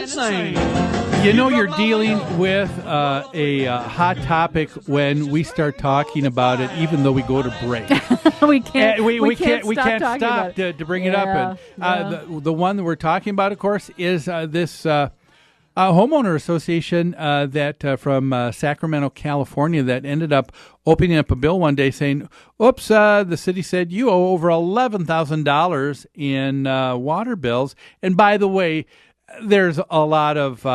insane. You know you're dealing with a hot topic when we start talking about it, even though we go to break. we can't stop to bring it up. And the one that we're talking about, of course, is this homeowner association that from Sacramento, California, that ended up opening up a bill one day saying, "Oops, the city said you owe over $11,000 in water bills, and by the way, there's a lot of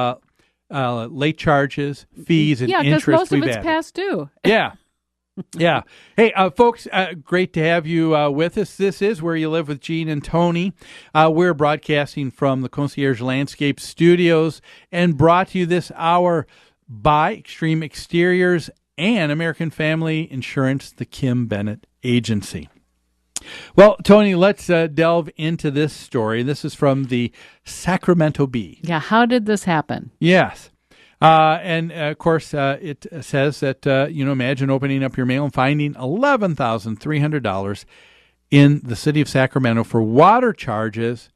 late charges, fees, and interest. Yeah, because most of it's added. past due. Yeah. Yeah. Hey, folks, great to have you with us. This is Where You Live with Gene and Tony. We're broadcasting from the Concierge Landscape Studios and brought to you this hour by Extreme Exteriors and American Family Insurance, the Kim Bennett Agency. Well, Tony, let's delve into this story. This is from the Sacramento Bee. Yeah, how did this happen? Yes. And, of course, it says that, imagine opening up your mail and finding $11,300 in the city of Sacramento for water charges,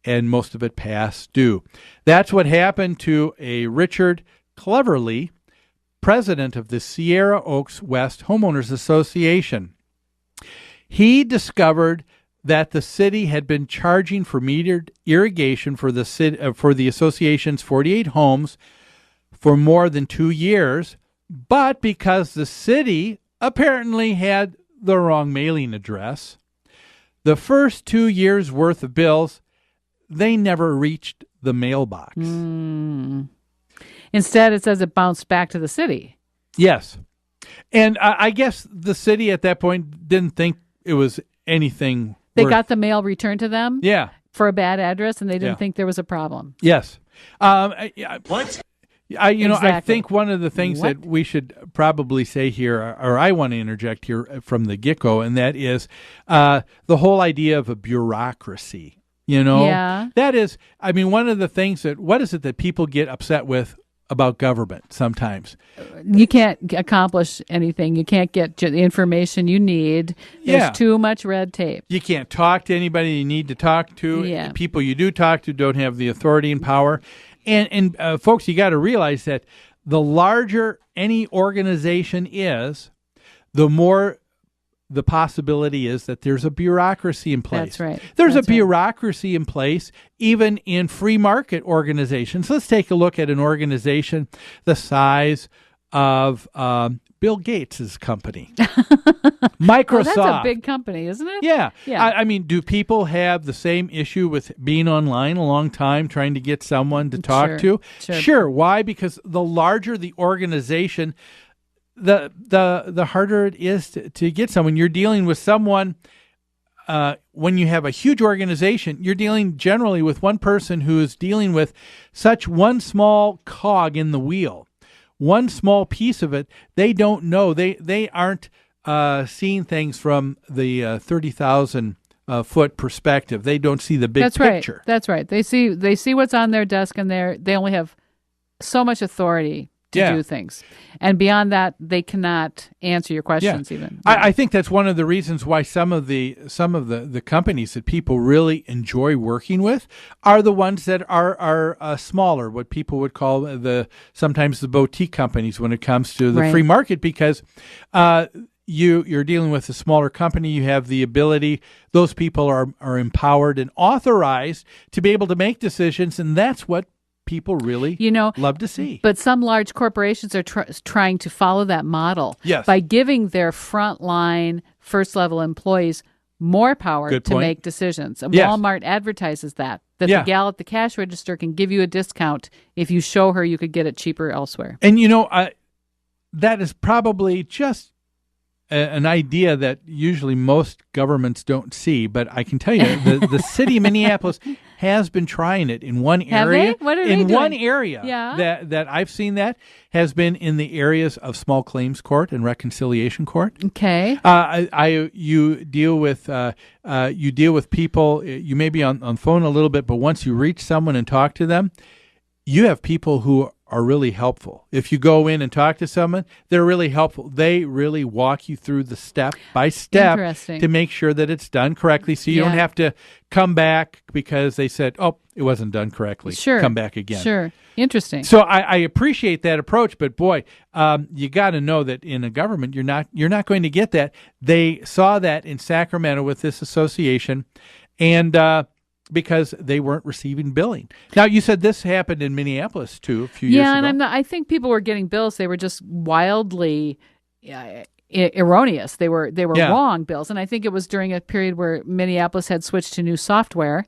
and most of it past due. That's what happened to a Richard Cleverly, president of the Sierra Oaks West Homeowners Association. He discovered that the city had been charging for metered irrigation for the association's 48 homes for more than 2 years, but because the city apparently had the wrong mailing address, the first 2 years' worth of bills, they never reached the mailbox. Instead, it says it bounced back to the city. Yes. And I guess the city at that point didn't think it was anything. They got the mail returned to them for a bad address, and they didn't think there was a problem. Yes. What? Exactly. I think one of the things that we should probably say here, or I want to interject here from the get-go, and that is the whole idea of a bureaucracy. That is, one of the things what is it that people get upset with about government sometimes? You can't accomplish anything. You can't get the information you need. There's too much red tape. You can't talk to anybody you need to talk to. Yeah. People you do talk to don't have the authority and power. And folks, you got to realize that the larger any organization is, the more the possibility is that there's a bureaucracy in place. That's right. There's a bureaucracy in place even in free market organizations. Let's take a look at an organization the size of Bill Gates' company. Microsoft. Well, that's a big company, isn't it? Yeah. Do people have the same issue with being online a long time, trying to get someone to talk to? Sure. Why? Because the larger the organization, the harder it is to get someone. You're dealing with someone, when you have a huge organization, you're dealing generally with one person who is dealing with such one small cog in the wheel. One small piece of it, they don't know. They aren't seeing things from the 30,000 foot perspective. They don't see the big picture. That's right. They see what's on their desk, and they only have so much authority to do things, and beyond that, they cannot answer your questions. Even I think that's one of the reasons why some of the companies that people really enjoy working with are the ones that are smaller, what people would call sometimes the boutique companies when it comes to the free market, because you're dealing with a smaller company. You have the ability; those people are empowered and authorized to be able to make decisions, and that's what people really love to see. But some large corporations are trying to follow that model by giving their frontline first-level employees more power to make decisions. And Walmart advertises that the gal at the cash register can give you a discount if you show her you could get it cheaper elsewhere. And, that is probably just an idea that usually most governments don't see, but I can tell you the city of Minneapolis has been trying it in one area. Have they? What are they doing? One area that I've seen that has been in the areas of small claims court and reconciliation court. Okay. You deal with people. You may be on phone a little bit, but once you reach someone and talk to them, you have people who are really helpful. If you go in and talk to someone, they're really helpful. They really walk you through the step by step to make sure that it's done correctly. So you don't have to come back because they said, "Oh, it wasn't done correctly." Sure. Come back again. Sure. Interesting. So I appreciate that approach, but boy, you got to know that in a government, you're not going to get that. They saw that in Sacramento with this association, and because they weren't receiving billing. Now, you said this happened in Minneapolis too a few years ago. Yeah, and I think people were getting bills. They were just wildly erroneous. They were wrong bills, and I think it was during a period where Minneapolis had switched to new software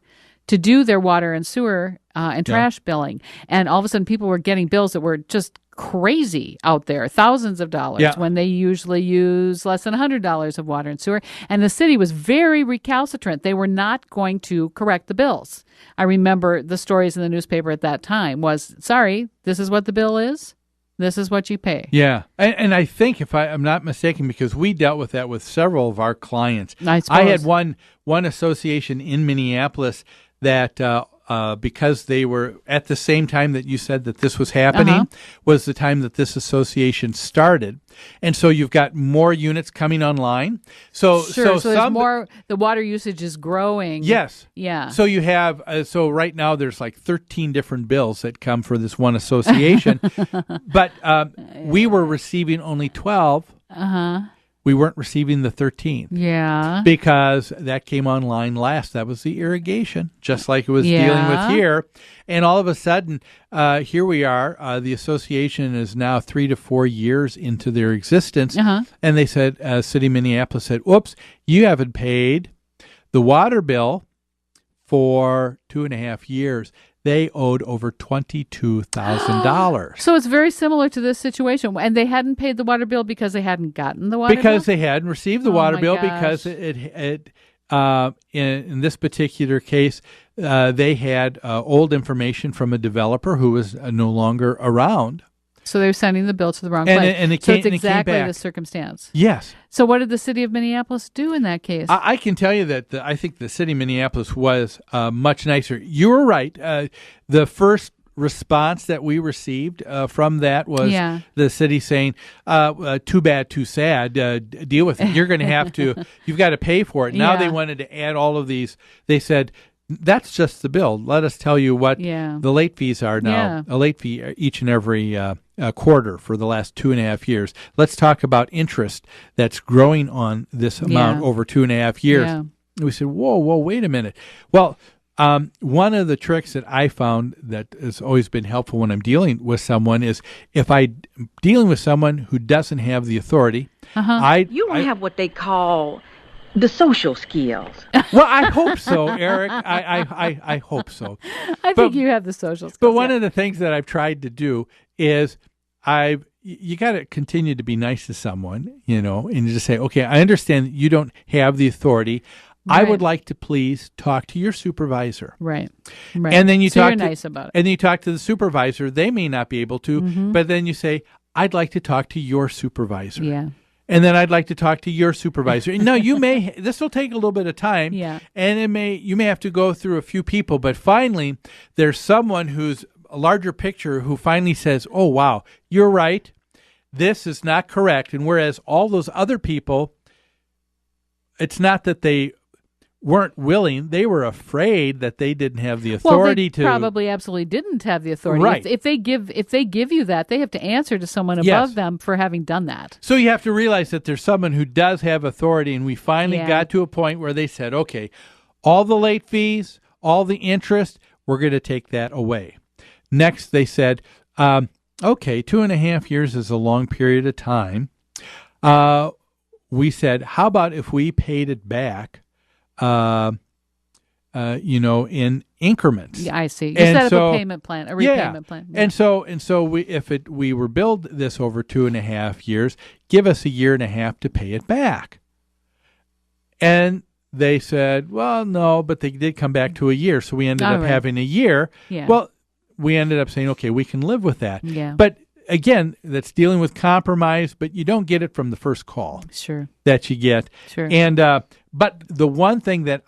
to do their water and sewer and trash billing. And all of a sudden, people were getting bills that were just crazy out there, thousands of dollars, when they usually use less than $100 of water and sewer. And the city was very recalcitrant. They were not going to correct the bills. I remember the stories in the newspaper at that time was, sorry, this is what the bill is. This is what you pay. Yeah. And I think, if I'm not mistaken, because we dealt with that with several of our clients. I had one association in Minneapolis that because they were at the same time that you said that this was happening was the time that this association started. And so you've got more units coming online. So there's more, the water usage is growing. Yes. Yeah. So you have, so right now there's like 13 different bills that come for this one association. But we were receiving only 12. We weren't receiving the 13th. Yeah. Because that came online last. That was the irrigation, just like it was dealing with here. And all of a sudden, here we are. The association is now 3 to 4 years into their existence. And they said, City of Minneapolis said, "Whoops, you haven't paid the water bill for 2.5 years." They owed over $22,000. So it's very similar to this situation. And they hadn't paid the water bill because they hadn't gotten the water bill? Because they hadn't received the water bill, because in this particular case, they had old information from a developer who was no longer around. So they're sending the bill to the wrong place. So it's exactly the circumstance. Yes. So what did the city of Minneapolis do in that case? I can tell you that I think the city of Minneapolis was much nicer. You were right. The first response that we received from that was the city saying, "Too bad, too sad. Deal with it. You're going to have to. You've got to pay for it." Now they wanted to add all of these. They said, "That's just the bill. Let us tell you what the late fees are now. A late fee each and every quarter for the last 2.5 years. Let's talk about interest that's growing on this amount over 2.5 years." Yeah. We said, whoa, wait a minute. Well, one of the tricks that I found that has always been helpful when I'm dealing with someone is if I'm dealing with someone who doesn't have the authority, you don't have what they call the social skills. Well, I hope so, Eric. I hope so. I think you have the social skills. But one of the things that I've tried to do is you got to continue to be nice to someone, and you just say, okay, I understand that you don't have the authority. Right. I would like to please talk to your supervisor. Right. And then you're nice about it. And then you talk to the supervisor. They may not be able to, but then you say, I'd like to talk to your supervisor. Yeah. And then I'd like to talk to your supervisor. No, this will take a little bit of time. Yeah. And you may have to go through a few people, but finally there's someone who's a larger picture who finally says, "Oh, wow, you're right. This is not correct." And whereas all those other people, it's not that they weren't willing, they were afraid that they didn't have the authority to. Probably absolutely didn't have the authority. Right. If they give you that, they have to answer to someone above them for having done that. So you have to realize that there's someone who does have authority, and we finally got to a point where they said, okay, all the late fees, all the interest, we're going to take that away. Next, they said, okay, 2.5 years is a long period of time. We said, how about if we paid it back, in increments? Yeah, I see. You set up a payment plan, a repayment plan. Yeah. And so we were billed this over 2.5 years, give us 1.5 years to pay it back. And they said, well, no, but they did come back to 1 year, so we ended up having 1 year. Yeah. Well, we ended up saying, okay, we can live with that. Yeah. But again, that's dealing with compromise, but you don't get it from the first call. Sure. That you get. Sure. And but the one thing that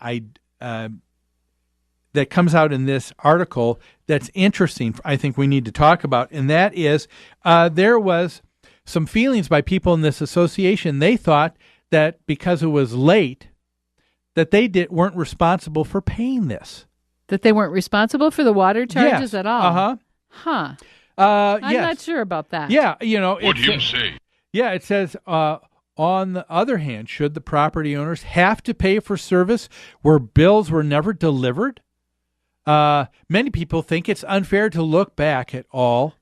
that comes out in this article that's interesting, I think we need to talk about, and that is there was some feelings by people in this association. They thought that because it was late, that they weren't responsible for paying this. That they weren't responsible for the water charges at all? Uh-huh. Huh. I'm yes. not sure about that. Yeah, you know. What do you say? Yeah, it says, on the other hand, should the property owners have to pay for service where bills were never delivered? Many people think it's unfair to look back at all,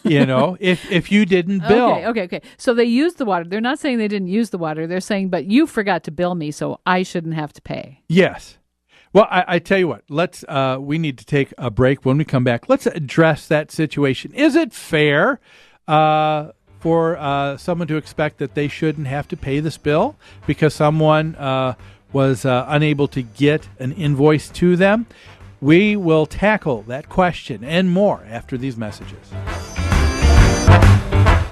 you know, if you didn't bill. Okay. So they used the water. They're not saying they didn't use the water. They're saying, but you forgot to bill me, so I shouldn't have to pay. Yes. Well, I tell you what, we need to take a break. When we come back, let's address that situation. Is it fair for someone to expect that they shouldn't have to pay this bill because someone was unable to get an invoice to them? We will tackle that question and more after these messages.